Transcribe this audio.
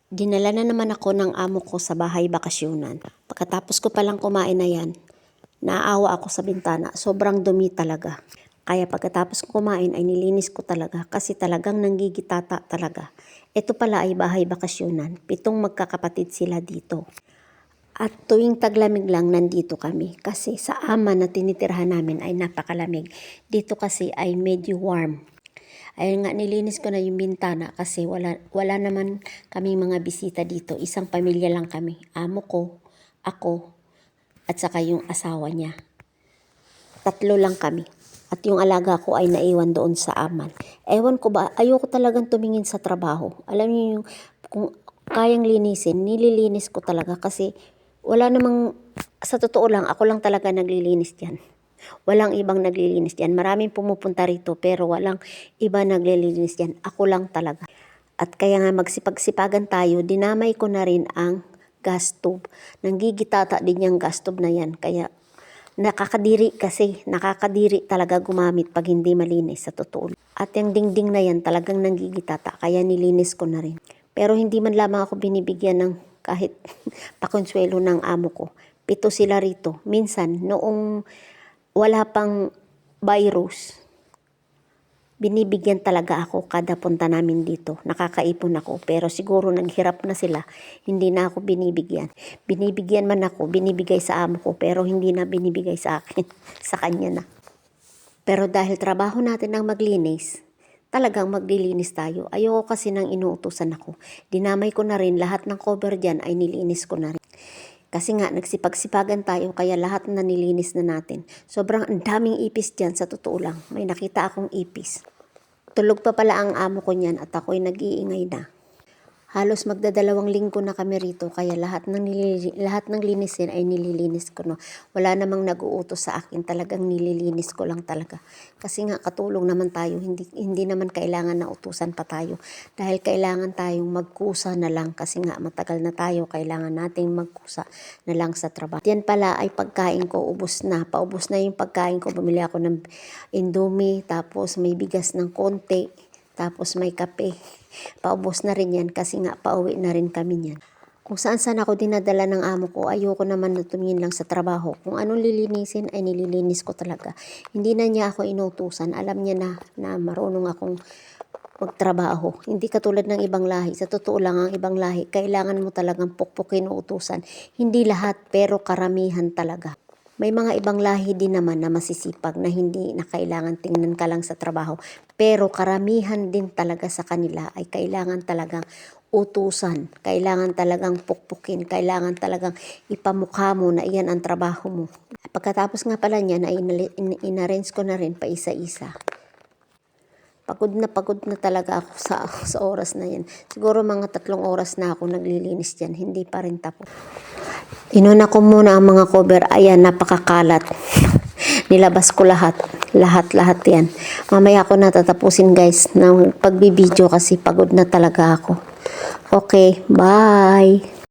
Dinala na naman ako ng amo ko sa bahay bakasyonan. Pagkatapos ko palang kumain na yan, naawa ako sa bintana. Sobrang dumi talaga. Kaya pagkatapos ko kumain ay nilinis ko talaga kasi talagang nanggigitata talaga. Ito pala ay bahay bakasyonan. 7 magkakapatid sila dito. At tuwing taglamig lang nandito kami kasi sa ama na tinitirhan namin ay napakalamig. Dito kasi ay medyo warm. Ayun nga, nilinis ko na yung bintana kasi wala naman kaming mga bisita dito. Isang pamilya lang kami. Amo ko, ako, at saka yung asawa niya. 3 lang kami. At yung alaga ko ay naiwan doon sa aman. Ewan ko ba, ayoko talagang tumingin sa trabaho. Alam niyo yung, kung kayang linisin, nililinis ko talaga kasi wala namang, sa totoo lang, ako lang talaga naglilinis dyan. Walang ibang naglilinis diyan. Maraming pumupunta rito pero walang iba naglilinis diyan. Ako lang talaga. At kaya nga magsipag-sipagan tayo, dinamay ko na rin ang gas tube. Nanggigitata din yung gas tube na yan. Kaya nakakadiri talaga gumamit pag hindi malinis sa totoo. At yung dingding na yan talagang nanggigitata. Kaya nilinis ko na rin. Pero hindi man lamang ako binibigyan ng kahit pakonsuelo ng amo ko. 7 sila rito. Minsan noong wala pang virus, binibigyan talaga ako kada punta namin dito. Nakakaipon ako. Pero siguro naghirap na sila, hindi na ako binibigyan. Binibigyan man ako, binibigay sa amo ko, pero hindi na binibigay sa akin. Sa kanya na. Pero dahil trabaho natin ang maglinis, talagang maglilinis tayo. Ayoko kasi nang inuutusan ako. Dinamay ko na rin, lahat ng cover dyan ay nilinis ko na rin. Kasi nga, nagsipag-sipagan tayo kaya lahat na nilinis na natin. Sobrang daming ipis dyan, sa totoo lang. May nakita akong ipis. Tulog pa pala ang amo ko niyan at ako'y nag-iingay na. Halos magdadalawang linggo na kami rito kaya lahat ng linisin ay nililinis ko. No? Wala namang nag-uutos sa akin, talagang nililinis ko lang talaga. Kasi nga katulong naman tayo, hindi naman kailangan na utusan pa tayo. Dahil kailangan tayong magkusa na lang kasi nga matagal na tayo, kailangan nating magkusa na lang sa trabaho. Yan pala ay pagkain ko, ubos na. Paubos na yung pagkain ko, bumili ako ng Indomie, tapos may bigas ng konti, tapos may kape. Paubos na rin yan kasi nga pauwi na rin kami niyan. Kung saan ako dinadala ng amo ko, ayoko naman na tumingin lang sa trabaho. Kung anong lilinisin ay nililinis ko talaga. Hindi na niya ako inutusan. Alam niya na marunong akong magtrabaho. Hindi katulad ng ibang lahi. Sa totoo lang, ang ibang lahi, kailangan mo talagang pukpukin o utusan. Hindi lahat pero karamihan talaga. May mga ibang lahi din naman na masisipag na hindi na kailangan tingnan ka lang sa trabaho. Pero karamihan din talaga sa kanila ay kailangan talagang utusan. Kailangan talagang pukpukin. Kailangan talagang ipamukha mo na iyan ang trabaho mo. Pagkatapos nga pala niyan ay inarrange ko na rin pa isa-isa. Pagod na talaga ako sa oras na yan. Siguro mga 3 oras na ako naglilinis dyan. Hindi pa rin tapos. Inuna ko muna ang mga cover. Ayan, napakakalat. Nilabas ko lahat yan. Mamaya ako natatapusin guys ng pagbibideo kasi pagod na talaga ako. Okay, bye!